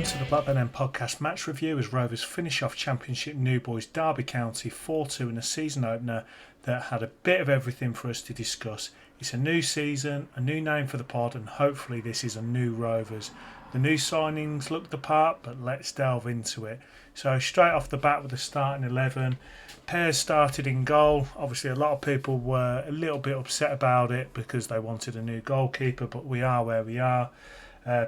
welcome to the Blackburn End podcast match review as Rovers finish off Championship New Boys Derby County 4-2 in a season opener that had a bit of everything for us to discuss. It's a new season, a new name for the pod, and hopefully this is a new Rovers. The new signings look the part, but let's delve into it. So straight off the bat with the starting 11, Pears started in goal. Obviously a lot of people were a little bit upset about it because they wanted a new goalkeeper, but we are where we are.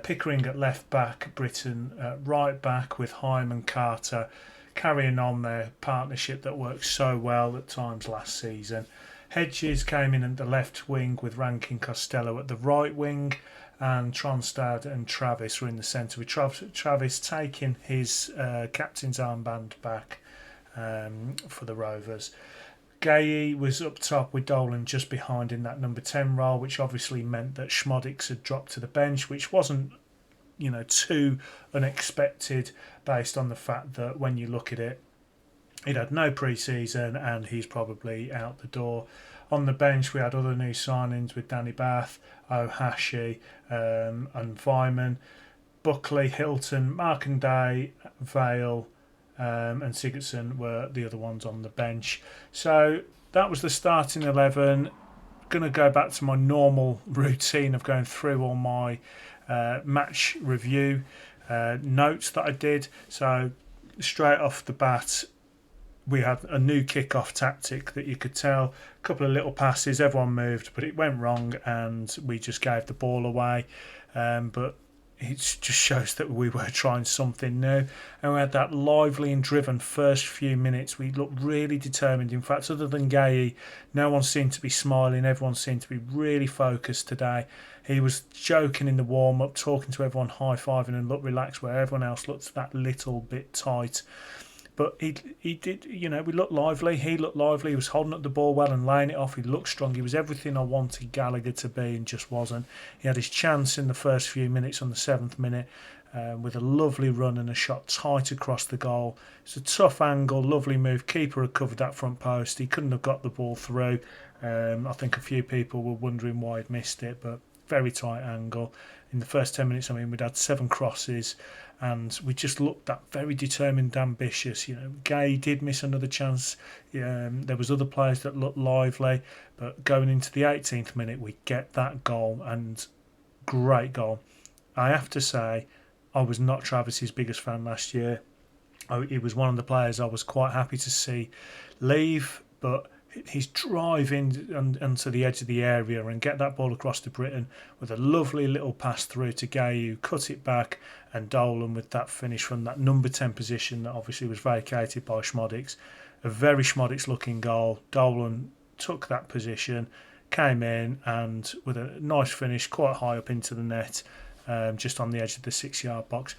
Pickering at left back, Britton at right back, with Hyam and Carter carrying on their partnership that worked so well at times last season. Hedges came in at the left wing with Rankin Costello at the right wing, and Tronstad and Travis were in the centre, with Travis taking his captain's armband back for the Rovers. Gay was up top with Dolan just behind in that number 10 role, which obviously meant that Schmodix had dropped to the bench, which wasn't, too unexpected based on the fact that when you look at it, he'd had no pre-season and he's probably out the door. On the bench, we had other new signings with Danny Bath, Ohashi and Vyman, Buckley, Hilton, Markanday, Vale, and Sigurdsson were the other ones on the bench. So that was the starting 11. Going to go back to my normal routine of going through all my match review notes that I did. So straight off the bat, we had a new kick-off tactic that you could tell. A couple of little passes, everyone moved, but it went wrong and we just gave the ball away. But it just shows that we were trying something new, and we had that lively and driven first few minutes. We looked really determined. In fact, other than Gay, no one seemed to be smiling. Everyone seemed to be really focused today. He was joking in the warm-up, talking to everyone, high-fiving and looked relaxed, where everyone else looked that little bit tight. But he did, we looked lively. He looked lively. He was holding up the ball well and laying it off. He looked strong. He was everything I wanted Gallagher to be and just wasn't. He had his chance in the first few minutes on the 7th minute with a lovely run and a shot tight across the goal. It's a tough angle, lovely move. Keeper had covered that front post. He couldn't have got the ball through. I think a few people were wondering why he'd missed it, but very tight angle. In the first 10 minutes, we'd had 7 crosses. And we just looked that very determined, ambitious. Gay did miss another chance. There was other players that looked lively, but going into the 18th minute, we get that goal, and great goal. I have to say, I was not Travis's biggest fan last year. He was one of the players I was quite happy to see leave, but his drive in onto the edge of the area and get that ball across to Britton with a lovely little pass through to Gay, who cut it back, and Dolan with that finish from that number 10 position that obviously was vacated by Schmodix. A very Schmodix looking goal. Dolan took that position, came in, and with a nice finish quite high up into the net, just on the edge of the 6-yard box.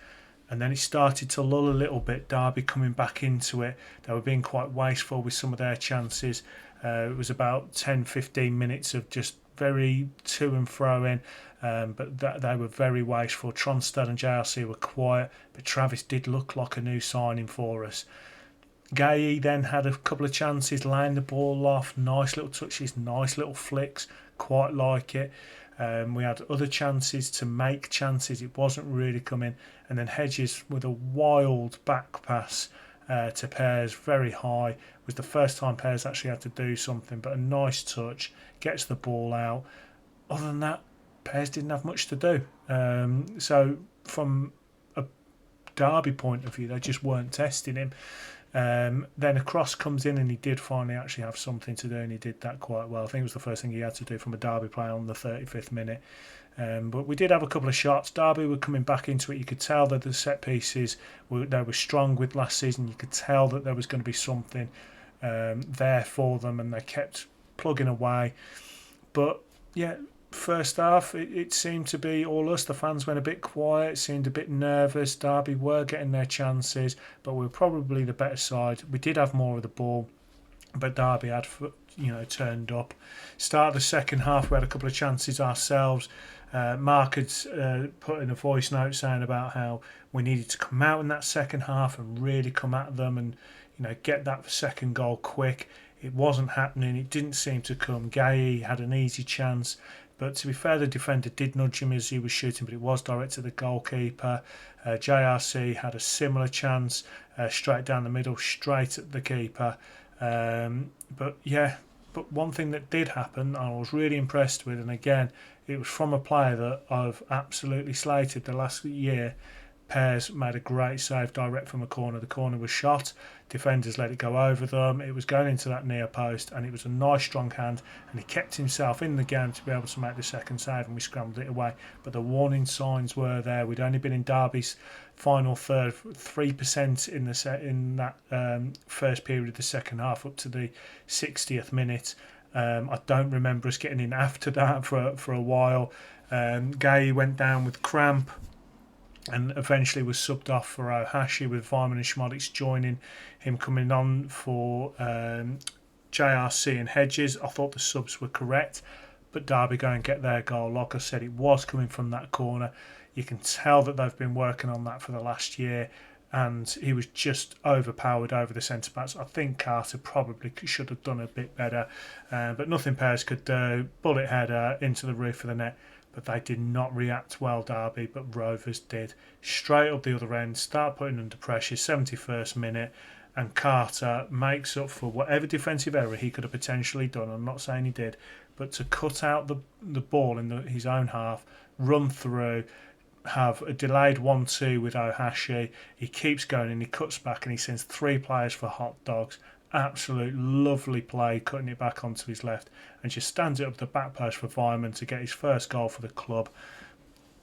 And then it started to lull a little bit. Derby coming back into it. They were being quite wasteful with some of their chances. It was about 10-15 minutes of just very to and fro in, but they were very wasteful. Tronstad and JRC were quiet, but Travis did look like a new signing for us. Gay then had a couple of chances, laying the ball off, nice little touches, nice little flicks, quite like it. We had other chances to make chances, it wasn't really coming, and then Hedges with a wild back pass to Pears, very high. It was the first time Pears actually had to do something, but a nice touch, gets the ball out. Other than that, Pears didn't have much to do. So from a Derby point of view, they just weren't testing him. Then a cross comes in and he did finally actually have something to do, and he did that quite well. I think it was the first thing he had to do from a Derby player on the 35th minute. But we did have a couple of shots. Derby were coming back into it. You could tell that the set pieces they were strong with last season. You could tell that there was going to be something there for them, and they kept plugging away. But yeah, first half it seemed to be all us. The fans went a bit quiet, seemed a bit nervous. Derby were getting their chances, but we were probably the better side. We did have more of the ball, but Derby had turned up. Start of the second half, we had a couple of chances ourselves. Mark had put in a voice note saying about how we needed to come out in that second half and really come at them and get that second goal quick. It wasn't happening. It didn't seem to come. Gay had an easy chance. But to be fair, the defender did nudge him as he was shooting, but it was directed at the goalkeeper. JRC had a similar chance, straight down the middle, straight at the keeper. But one thing that did happen, I was really impressed with, and again, it was from a player that I've absolutely slated the last year. Pears made a great save direct from a corner. The corner was shot, defenders let it go over them, it was going into that near post, and it was a nice strong hand, and he kept himself in the game to be able to make the second save, and we scrambled it away. But the warning signs were there. We'd only been in Derby's final third 3% in that first period of the second half up to the 60th minute. I don't remember us getting in after that for a while. Gay went down with cramp and eventually was subbed off for Ohashi, with Vyman and Schmodics joining him, coming on for JRC and Hedges. I thought the subs were correct, but Derby go and get their goal. Like I said, it was coming from that corner. You can tell that they've been working on that for the last year, and he was just overpowered over the centre-backs. I think Carter probably should have done a bit better, but nothing Pears could do. Bullet header into the roof of the net. But they did not react well, Derby, but Rovers did. Straight up the other end, start putting under pressure, 71st minute, and Carter makes up for whatever defensive error he could have potentially done. I'm not saying he did, but to cut out the ball in his own half, run through, have a delayed 1-2 with Ohashi, he keeps going and he cuts back and he sends 3 players for hot dogs. Absolute lovely play, cutting it back onto his left, and just stands it up the back post for Vyman to get his first goal for the club.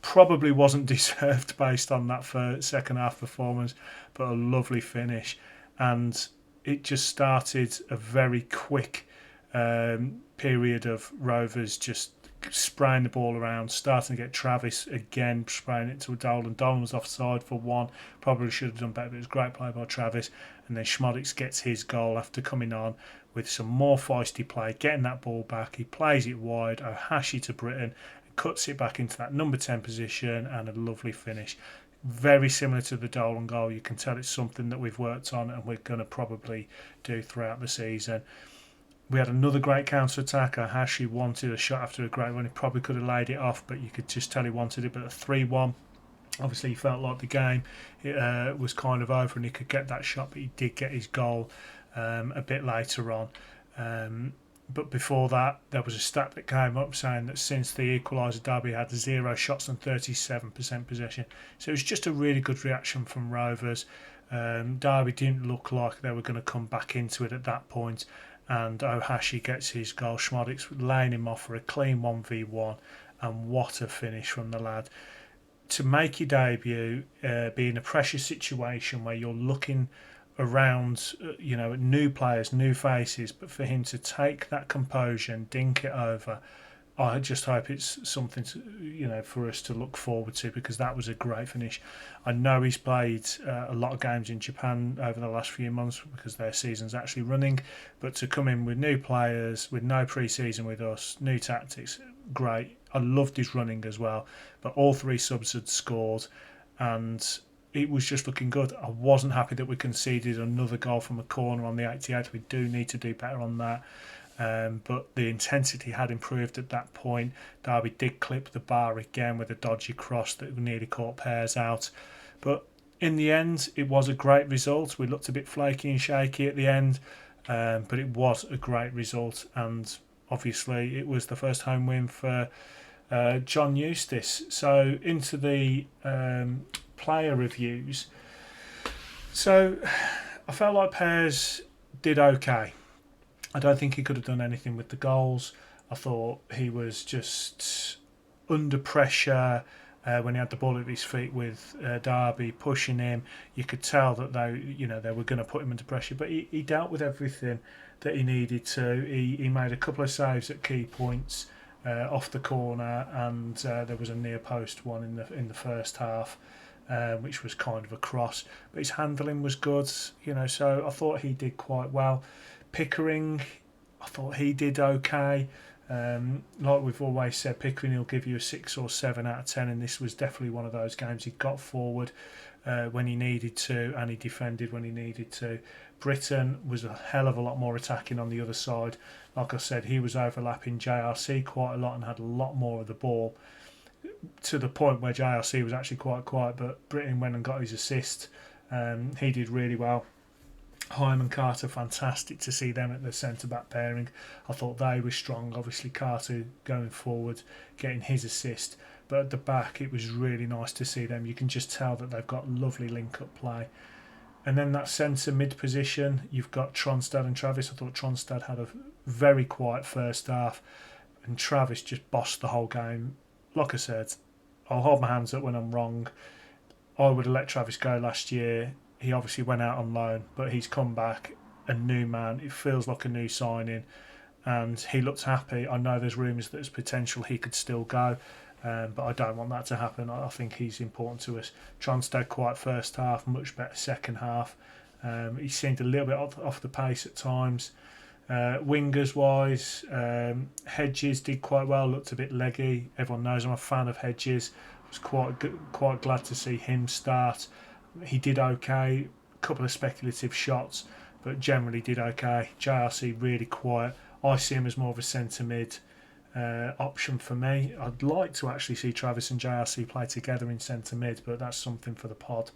Probably wasn't deserved based on that second half performance, but a lovely finish. And it just started a very quick period of Rovers just spraying the ball around, starting to get Travis again spraying it to Dolan. Dolan was offside for one, probably should have done better, but it was great play by Travis. And then Schmodics gets his goal after coming on with some more feisty play, getting that ball back. He plays it wide, Ohashi to Britton, cuts it back into that number 10 position, and a lovely finish. Very similar to the Dolan goal. You can tell it's something that we've worked on and we're going to probably do throughout the season. We had another great counter-attack. Ohashi wanted a shot after a great one. He probably could have laid it off, but you could just tell he wanted it. But a 3-1, obviously he felt like the game was kind of over and he could get that shot, but he did get his goal a bit later on. But before that, there was a stat that came up saying that since the equaliser, Derby had 0 shots and 37% possession. So it was just a really good reaction from Rovers. Derby didn't look like they were going to come back into it at that point. And Ohashi gets his goal. Schmodics laying him off for a clean 1v1, and what a finish from the lad. To make your debut, be in a pressure situation where you're looking around, at new players, new faces, but for him to take that composure and dink it over, I just hope it's something to, for us to look forward to, because that was a great finish. I know he's played a lot of games in Japan over the last few months because their season's actually running, but to come in with new players, with no pre-season with us, new tactics, great. I loved his running as well, but all 3 subs had scored and it was just looking good. I wasn't happy that we conceded another goal from a corner on the 88th. We do need to do better on that. But the intensity had improved at that point. Derby did clip the bar again with a dodgy cross that nearly caught Pears out. But in the end, it was a great result. We looked a bit flaky and shaky at the end, but it was a great result. And obviously, it was the first home win for John Eustace. So into the player reviews. So I felt like Pears did okay. I don't think he could have done anything with the goals. I thought he was just under pressure when he had the ball at his feet with Derby pushing him. You could tell that they were going to put him under pressure, but he dealt with everything that he needed to. He made a couple of saves at key points off the corner, and there was a near post one in the first half, which was kind of a cross. But his handling was good, so I thought he did quite well. Pickering, I thought he did okay. Like we've always said, Pickering will give you a 6 or 7 out of 10, and this was definitely one of those games. He got forward when he needed to, and he defended when he needed to. Britain was a hell of a lot more attacking on the other side. Like I said, he was overlapping JRC quite a lot and had a lot more of the ball, to the point where JRC was actually quite quiet, but Britain went and got his assist. He did really well. Hyman Carter, fantastic to see them at the centre-back pairing. I thought they were strong. Obviously Carter going forward, getting his assist. But at the back, it was really nice to see them. You can just tell that they've got lovely link-up play. And then that centre mid position, you've got Tronstad and Travis. I thought Tronstad had a very quiet first half, and Travis just bossed the whole game. Like I said, I'll hold my hands up when I'm wrong. I would have let Travis go last year. He obviously went out on loan, but he's come back a new man. It feels like a new signing, and he looks happy. I know there's rumours that there's potential he could still go, but I don't want that to happen. I think he's important to us. Tronstad quiet first half, much better second half. He seemed a little bit off the pace at times. Wingers wise, Hedges did quite well, looked a bit leggy. Everyone knows I'm a fan of Hedges. I was quite glad to see him start. He did okay, a couple of speculative shots, but generally did okay. JRC really quiet. I see him as more of a centre mid option for me. I'd like to actually see Travis and JRC play together in centre mid, but that's something for the pod.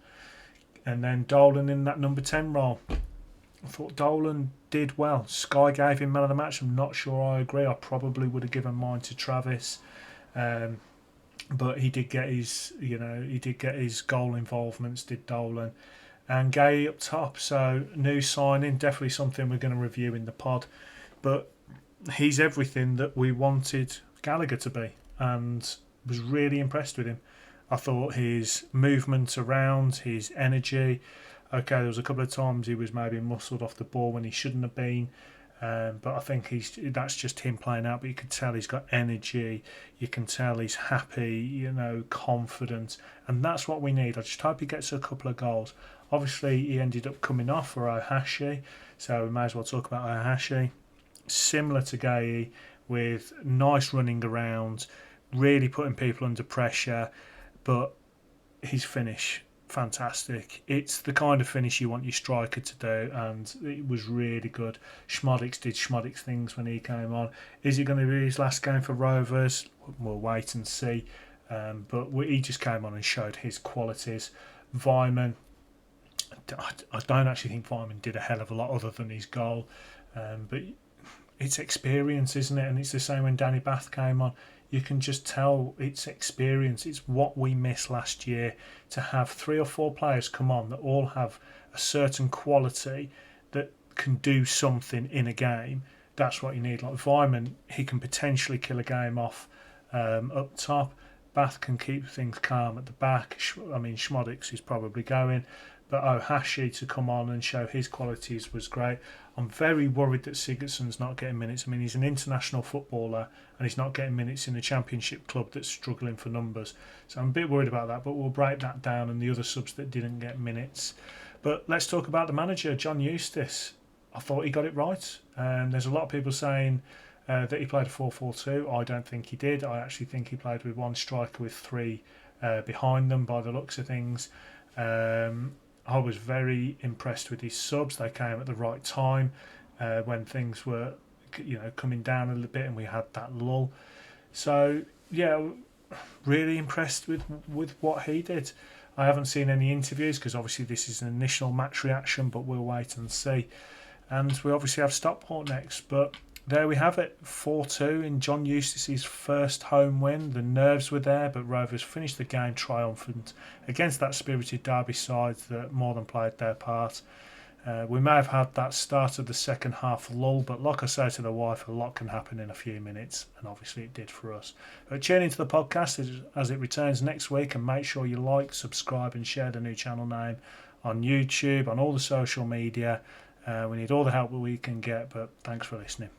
And then Dolan in that number 10 role. I thought Dolan did well. Sky gave him man of the match. I'm not sure I agree. I probably would have given mine to Travis. But he did get his goal involvements, did Dolan. And Gay up top, so new signing, definitely something we're going to review in the pod. But he's everything that we wanted Gallagher to be, and was really impressed with him. I thought his movement around, his energy. Okay, there was a couple of times he was maybe muscled off the ball when he shouldn't have been. But I think that's just him playing out. But you can tell he's got energy. You can tell he's happy, confident. And that's what we need. I just hope he gets a couple of goals. Obviously, he ended up coming off for Ohashi. So we may as well talk about Ohashi. Similar to Gay, with nice running around, really putting people under pressure. But his finish, fantastic. It's the kind of finish you want your striker to do, and it was really good. Schmodix did Schmodix things when he came on. Is it going to be his last game for Rovers? We'll wait and see. But he just came on and showed his qualities. Vyman, I don't actually think Vyman did a hell of a lot other than his goal. But it's experience, isn't it? And it's the same when Danny Bath came on. You can just tell it's experience. It's what we missed last year, to have 3 or 4 players come on that all have a certain quality that can do something in a game. That's what you need. Like Vyman, he can potentially kill a game off up top. Bath can keep things calm at the back. Schmodix is probably going. But Ohashi to come on and show his qualities was great. I'm very worried that Sigurdsson's not getting minutes. He's an international footballer and he's not getting minutes in a championship club that's struggling for numbers. So I'm a bit worried about that, but we'll break that down and the other subs that didn't get minutes. But let's talk about the manager, John Eustace. I thought he got it right. There's a lot of people saying that he played a 4-4-2. I don't think he did. I actually think he played with one striker with 3 behind them by the looks of things. I was very impressed with his subs. They came at the right time when things were, coming down a little bit, and we had that lull. So yeah, really impressed with what he did. I haven't seen any interviews because obviously this is an initial match reaction, but we'll wait and see. And we obviously have Stockport next, but there we have it, 4-2 in John Eustace's first home win. The nerves were there, but Rovers finished the game triumphant against that spirited Derby side that more than played their part. We may have had that start of the second half lull, but like I say to the wife, a lot can happen in a few minutes, and obviously it did for us. But tune into the podcast as it returns next week, and make sure you like, subscribe and share the new channel name on YouTube, on all the social media. We need all the help that we can get, but thanks for listening.